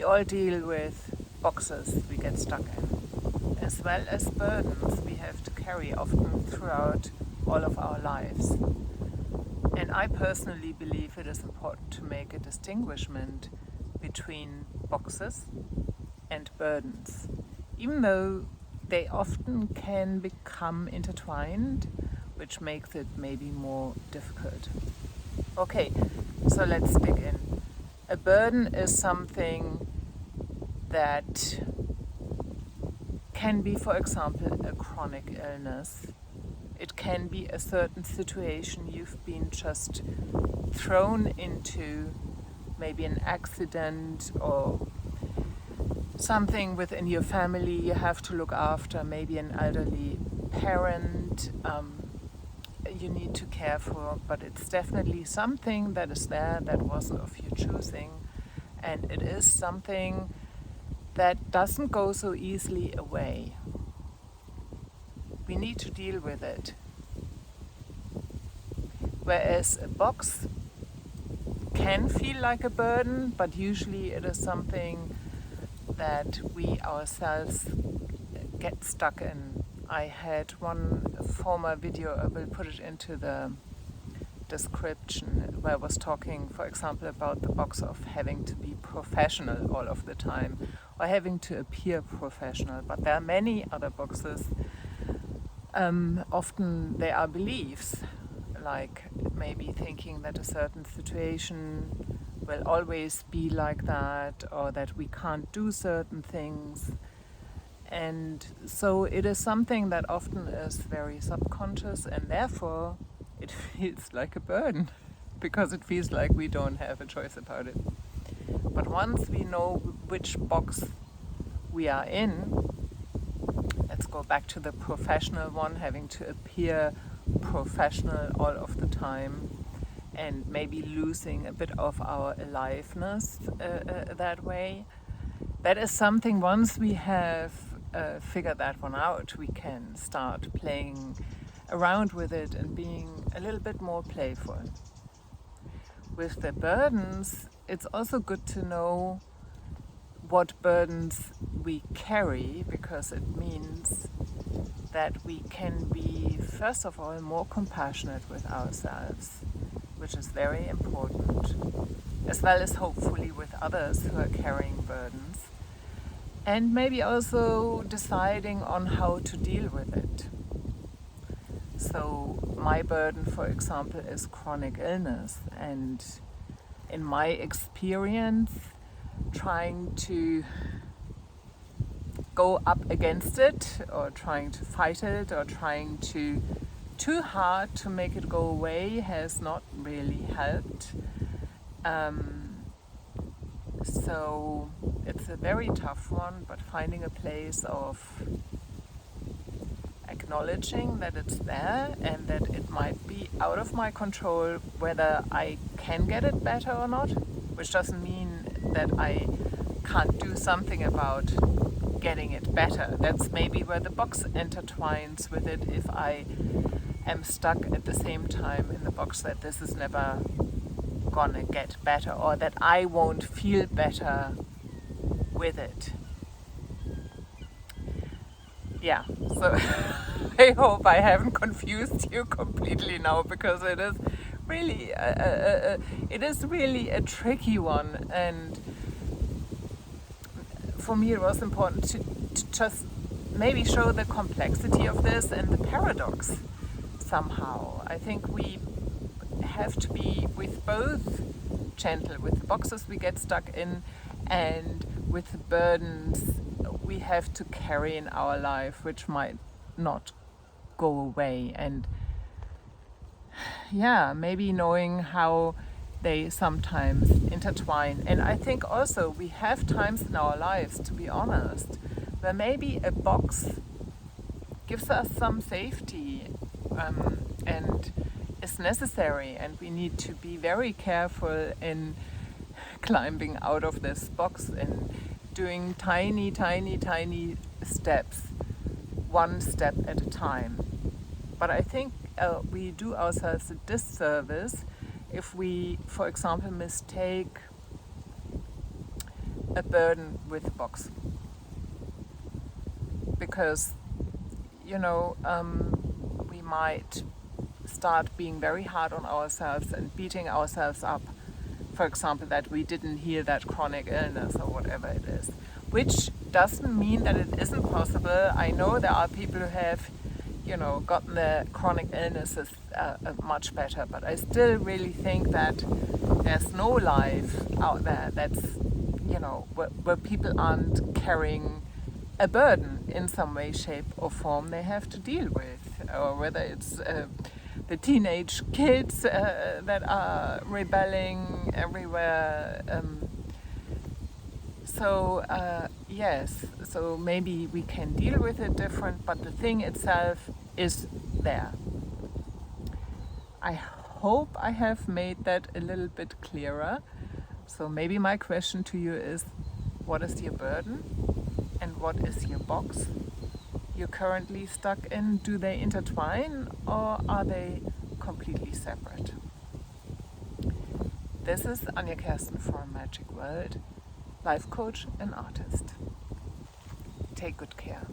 We all deal with boxes we get stuck in, as well as burdens we have to carry often throughout all of our lives. And I personally believe it is important to make a distinguishment between boxes and burdens, even though they often can become intertwined, which makes it maybe more difficult. Okay, so let's dig in. A burden is something that can be, for example, a chronic illness. It can be a certain situation you've been just thrown into, maybe an accident or something within your family you have to look after, maybe an elderly parent you need to care for, but it's definitely something that is there that wasn't of your choosing, and it is something that doesn't go so easily away. We need to deal with it. Whereas a box can feel like a burden, but usually it is something that we ourselves get stuck in. I had one former video, I will put it into the description, where I was talking, for example, about the box of having to be professional all of the time, or having to appear professional. But there are many other boxes. Often they are beliefs, like maybe thinking that a certain situation will always be like that, or that we can't do certain things. And so it is something that often is very subconscious, and therefore it feels like a burden, because it feels like we don't have a choice about it. But once we know which box we are in, let's go back to the professional one, having to appear professional all of the time, and maybe losing a bit of our aliveness that way. That is something, once we have figured that one out, we can start playing around with it and being a little bit more playful. With the burdens, it's also good to know what burdens we carry, because it means that we can be, first of all, more compassionate with ourselves, which is very important, as well as hopefully with others who are carrying burdens, and maybe also deciding on how to deal with it. So my burden, for example, is chronic illness, and in my experience, trying to go up against it, or trying to fight it, or trying to too hard to make it go away has not really helped. So it's a very tough one, but finding a place of acknowledging that it's there and that it might be out of my control whether I can get it better or not, which doesn't mean that I can't do something about getting it better. That's maybe where the box intertwines with it. If I am stuck at the same time in the box that this is never gonna get better, or that I won't feel better with it. Yeah, so I hope I haven't confused you completely now, because it is really a tricky one, and for me it was important to just maybe show the complexity of this and the paradox somehow. I think we have to be with both gentle with the boxes we get stuck in, and with the burdens we have to carry in our life, which might not go away. And yeah, maybe knowing how they sometimes intertwine. And I think also we have times in our lives, to be honest, where maybe a box gives us some safety and is necessary, and we need to be very careful in climbing out of this box and doing tiny steps, one step at a time. But I think we do ourselves a disservice if we, for example, mistake a burden with the box. Because, we might start being very hard on ourselves and beating ourselves up. For example, that we didn't heal that chronic illness or whatever it is. Which doesn't mean that it isn't possible. I know there are people who have, gotten their chronic illnesses much better, but I still really think that there's no life out there that's, where people aren't carrying a burden in some way, shape or form they have to deal with, or whether it's the teenage kids that are rebelling everywhere. Yes, so maybe we can deal with it different, but the thing itself is there. I hope I have made that a little bit clearer. So maybe my question to you is, what is your burden and what is your box you're currently stuck in? Do they intertwine or are they completely separate? This is Anja Kersten from Magic World, life coach and artist. Take good care.